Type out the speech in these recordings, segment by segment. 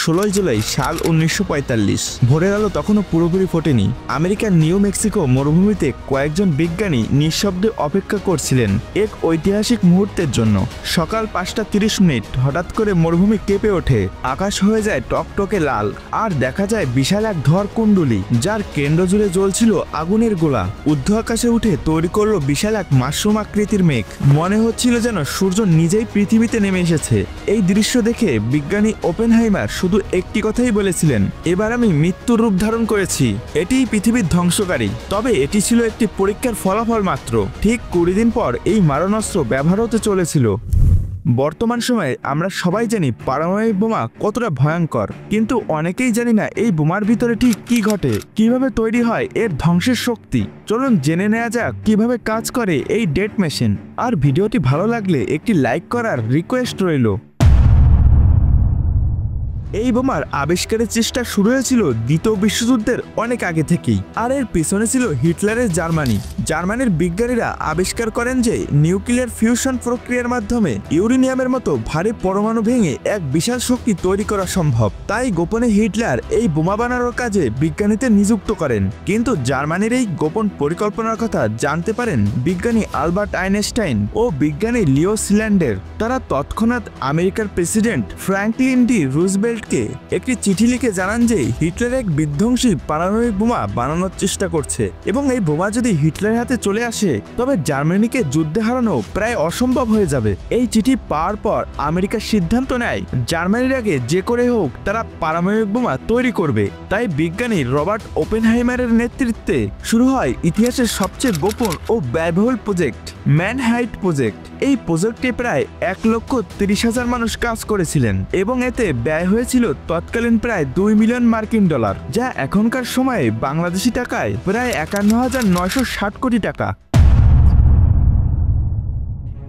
16 জুলাই সাল 1945। ভোরের আলো তখনও পুরোপুরি ফোটেনি। আমেরিকার নিউ মেক্সিকো মরুভূমিতে কয়েকজন বিজ্ঞানী নিঃশব্দে অপেক্ষা করছিলেন এক ঐতিহাসিক মুহূর্তের জন্য। সকাল 5:30 হঠাৎ করে মরুভূমি কেঁপে ওঠে, আকাশ হয়ে যায় টকটকে লাল, আর দেখা যায় বিশাল এক ধরকুণ্ডলী যার কেন্দ্র জুড়ে জ্বলছিল আগুনের গোলা। ঊর্ধ্ব আকাশে উঠে তৈরি করলো বিশাল এক মাশরুম আকৃতির মেঘ। মনে হচ্ছিল যেন সূর্য নিজেই পৃথিবীতে নেমে এসেছে। এই দৃশ্য দেখে বিজ্ঞানী ওপেনহাইমার শুধু একটি কথাই বলেছিলেন, এবার আমি মৃত্যুর রূপ ধারণ করেছি। এটিই পৃথিবীর ধ্বংসকারী। তবে এটি ছিল একটি পরীক্ষার ফলাফল মাত্র। ঠিক 20 দিন পর এই মারণাস্ত্র ব্যবহার হতে চলেছিল। বর্তমান সময়ে আমরা সবাই জানি পারমাণবিক বোমা কতটা ভয়ঙ্কর, কিন্তু অনেকেই জানি না এই বোমার ভিতরে ঠিক কি ঘটে, কিভাবে তৈরি হয় এর ধ্বংসের শক্তি। চলুন জেনে নেওয়া যাক কিভাবে কাজ করে এই ডেট মেশিন। আর ভিডিওটি ভালো লাগলে একটি লাইক করার রিকোয়েস্ট রইল। এই বোমার আবিষ্কারের চেষ্টা শুরু হয়েছিল দ্বিতীয় বিশ্বযুদ্ধের অনেক আগে থেকেই, আর এর পিছনে ছিল হিটলারের জার্মানি। জার্মানির বিজ্ঞানীরা আবিষ্কার করেন যে নিউক্লিয়ার ফিউশন প্রক্রিয়ার মাধ্যমে ইউরেনিয়ামের মতো ভারী পরমাণু ভেঙে এক বিশাল শক্তি তৈরি করা সম্ভব। তাই গোপনে হিটলার এই বোমা বানানোর কাজে বিজ্ঞানীদের নিযুক্ত করেন। কিন্তু জার্মানির এই গোপন পরিকল্পনার কথা জানতে পারেন বিজ্ঞানী আলবার্ট আইনস্টাইন ও বিজ্ঞানী লিও সিল্যান্ডার। তারা তৎক্ষণাৎ আমেরিকার প্রেসিডেন্ট ফ্র্যাঙ্কলিন ডি রুজভেল্ট একটি চিঠি লিখে জানান যে হিটলার এক বিধ্বংসী পারমাণবিক বোমা বানানোর চেষ্টা করছে, এবং এই বোমা যদি হিটলারের হাতে চলে আসে তবে জার্মানিকে যুদ্ধে হারানো প্রায় অসম্ভব হয়ে যাবে। এই চিঠি পাওয়ার পর আমেরিকা সিদ্ধান্ত নেয় জার্মানির আগে যে করে হোক তারা পারমাণবিক বোমা তৈরি করবে। তাই বিজ্ঞানী রবার্ট ওপেনহাইমারের নেতৃত্বে শুরু হয় ইতিহাসের সবচেয়ে গোপন ও ব্যয়বহুল প্রজেক্ট, ম্যানহাটন প্রজেক্ট। এই প্রজেক্টে প্রায় 1,30,000 মানুষ কাজ করেছিলেন, এবং এতে ব্যয় হয়েছিল তৎকালীন প্রায় $2 মিলিয়ন, যা এখনকার সময়ে বাংলাদেশি টাকায় প্রায় 51,960 কোটি টাকা।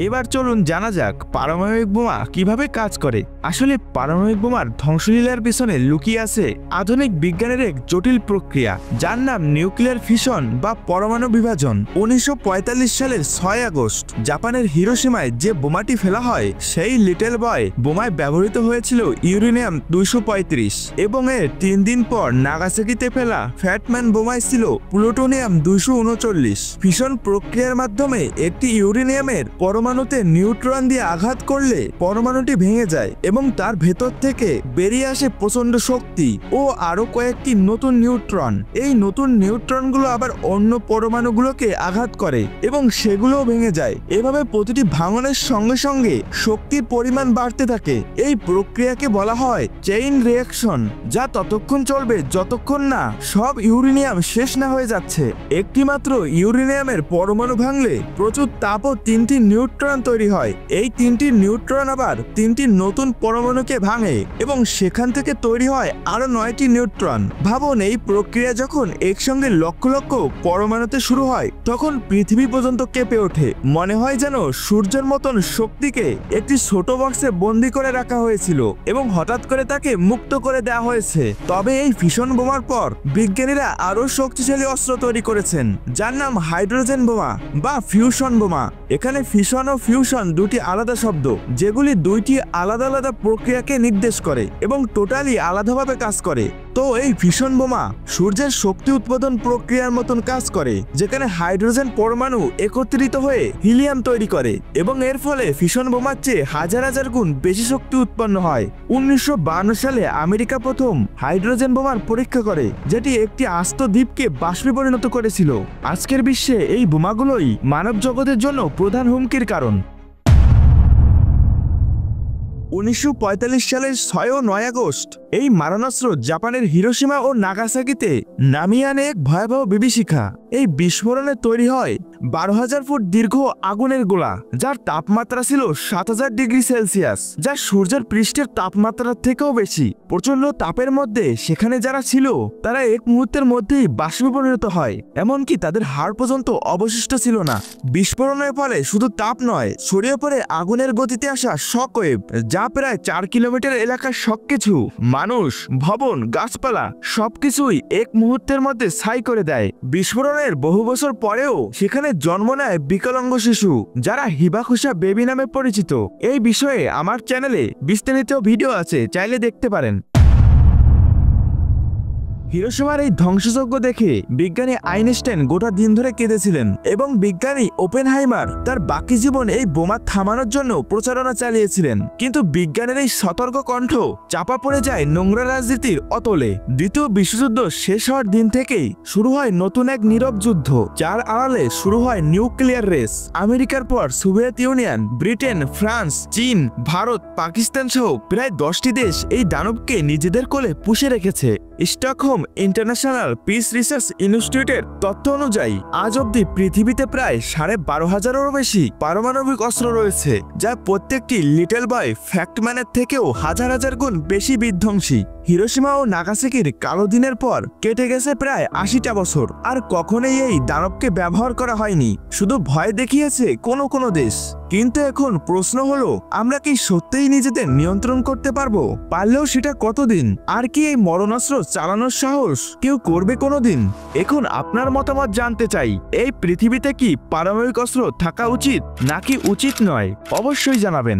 এবার চলুন জানা যাক পারমাণবিক বোমা কিভাবে কাজ করে। আসলে পারমাণবিক বোমার ধ্বংসলীলার পিছনে লুকিয়ে আছে আধুনিক বিজ্ঞানের এক জটিল প্রক্রিয়া, যার নাম নিউক্লিয়ার ফিশন বা পরমাণু বিভাজন। 1945 সালের 6 আগস্ট জাপানের হিরোশিমায় যে বোমাটি ফেলা হয় সেই লিটল বয় বোমায় ব্যবহৃত হয়েছিল ইউরেনিয়াম 235, এবং এর 3 দিন পর নাগাসাকিতে ফেলা ফ্যাটম্যান বোমায় ছিল প্লুটোনিয়াম 239। ফিশন প্রক্রিয়ার মাধ্যমে একটি ইউরেনিয়ামের পরমাণুতে নিউট্রন দিয়ে আঘাত করলে পরমাণুটি ভেঙে যায়, এবং তার ভেতর থেকে বেরিয়ে আসে প্রচন্ড শক্তি ও আরো কয়েকটি নতুন নিউট্রন। এই নতুন নিউট্রনগুলো আবার অন্য পরমাণুগুলোকে আঘাত করে এবং সেগুলোও ভেঙে যায়। এভাবে প্রতিটি ভাঙনের সঙ্গে সঙ্গে শক্তির পরিমাণ বাড়তে থাকে। এই প্রক্রিয়াকে বলা হয় চেইন রিঅ্যাকশন, যা ততক্ষণ চলবে যতক্ষণ না সব ইউরেনিয়াম শেষ না হয়ে যাচ্ছে। একটি মাত্র ইউরেনিয়ামের পরমাণু ভাঙলে প্রচুর তাপ ও 3টি নিউট্রন তৈরি হয়। এই 3টি নিউট্রন আবার 3টি নতুন পরমাণুকে ভাঙে, এবং সেখান থেকে তৈরি হয় আরো 9টি নিউট্রন। ভাবুন, এই প্রক্রিয়া যখন একসঙ্গে লক্ষ লক্ষ পরমাণুতে শুরু হয় তখন পৃথিবী পর্যন্ত কেঁপে ওঠে। মনে হয় যেন সূর্যের মতন শক্তিকে একটি ছোট বক্সে বন্দি করে রাখা হয়েছিল এবং হঠাৎ করে তাকে মুক্ত করে দেওয়া হয়েছে। তবে এই ফিশন বোমার পর বিজ্ঞানীরা আরো শক্তিশালী অস্ত্র তৈরি করেছেন, যার নাম হাইড্রোজেন বোমা বা ফিউশন বোমা। এখানে ফিশন ও ফিউশন দুটি আলাদা শব্দ, যেগুলি দুইটি আলাদা আলাদা প্রক্রিয়াকে নির্দেশ করে এবং টোটালি আলাদাভাবে কাজ করে। তো এই ফিশন বোমা সূর্যের শক্তি উৎপাদন প্রক্রিয়ার মতন কাজ করে, যেখানে হাইড্রোজেন পরমাণু একত্রিত হয়ে হিলিয়াম তৈরি করে, এবং এর ফলে ফিশন বোমার চেয়ে হাজার হাজার গুণ বেশি শক্তি উৎপন্ন হয়। 1952 সালে আমেরিকা প্রথম হাইড্রোজেন বোমার পরীক্ষা করে, যেটি একটি আস্ত দ্বীপকে বাষ্পে পরিণত করেছিল। আজকের বিশ্বে এই বোমাগুলোই মানব জগতের জন্য প্রধান হুমকির কারণ। 1945 সালের 6 ও 9 আগস্ট এই মারণাস্ত্র জাপানের হিরোশিমা ও নাগাসাকিতে নামিয়ে আনে এক ভয়াবহ বিভীষিকা। এই বিস্ফোরণে তৈরি হয় 12,000 ফুট দীর্ঘ আগুনের গোলা, যার তাপমাত্রা ছিল 7,000 ডিগ্রি সেলসিয়াস, যা সূর্যের পৃষ্ঠের তাপমাত্রার থেকেও বেশি। প্রচন্ড তাপের মধ্যে সেখানে যারা ছিল তারা এক মুহূর্তের মধ্যেই বাষ্পে পরিণত হয়, এমনকি তাদের হাড় পর্যন্ত অবশিষ্ট ছিল না। বিস্ফোরণের ফলে শুধু তাপ নয়, ছড়িয়ে পড়ে আগুনের গতিতে আসা শকওয়েভ, যা প্রায় 4 কিলোমিটার এলাকার সবকিছু, মানুষ, ভবন, গাছপালা সবকিছুই এক মুহূর্তের মধ্যে ছাই করে দেয়। বিস্ফোরণের বহু বছর পরেও সেখানে জন্ম নেয় বিকলাঙ্গ শিশু, যারা হিবাকুশা বেবি নামে পরিচিত। এই বিষয়ে আমার চ্যানেলে বিস্তারিত ভিডিও আছে, চাইলে দেখতে পারেন। হিরোশিমার এই ধ্বংসযজ্ঞ দেখে বিজ্ঞানী আইনস্টাইন গোটা দিন ধরে কেঁদেছিলেন এবং বিজ্ঞানী ওপেনহাইমার তার বাকি জীবন এই বোমা থামানোর জন্য প্রচারণা চালিয়েছিলেন। কিন্তু বিজ্ঞানের এই সতর্ক কণ্ঠ চাপা পড়ে যায় নোংরা রাজনীতির অতলে। দ্বিতীয় বিশ্বযুদ্ধ শেষ হওয়ার দিন থেকেই শুরু হয় নতুন এক নীরব যুদ্ধ, যার আড়ালে শুরু হয় নিউক্লিয়ার রেস। আমেরিকার পর সোভিয়েত ইউনিয়ন, ব্রিটেন, ফ্রান্স, চীন, ভারত, পাকিস্তান সহ প্রায় 10টি দেশ এই দানবকে নিজেদের কোলে পুষে রেখেছে। স্টকহোম ইন্টারন্যাশনাল পিস রিসার্চ ইনস্টিটিউটের তথ্য অনুযায়ী আজ অব্দি পৃথিবীতে প্রায় 12,500-এরও বেশি পারমাণবিক অস্ত্র রয়েছে, যা প্রত্যেকটি লিটল বয় ফ্যাক্টম্যানের থেকেও হাজার হাজার গুণ বেশি বিধ্বংসী। হিরোশিমা ও নাগাসাকির কালো দিনের পর কেটে গেছে প্রায় 80টা বছর, আর কখনোই এই দানবকে ব্যবহার করা হয়নি, শুধু ভয় দেখিয়েছে কোনো কোনো দেশ। কিন্তু এখন প্রশ্ন হলো, আমরা কি সত্যিই নিজেদের নিয়ন্ত্রণ করতে পারবো? পারলেও সেটা কতদিন? আর কি এই মরণাস্ত্র চালানোর সাহস কেউ করবে কোনোদিন? এখন আপনার মতামত জানতে চাই। এই পৃথিবীতে কি পারমাণবিক অস্ত্র থাকা উচিত নাকি উচিত নয়? অবশ্যই জানাবেন।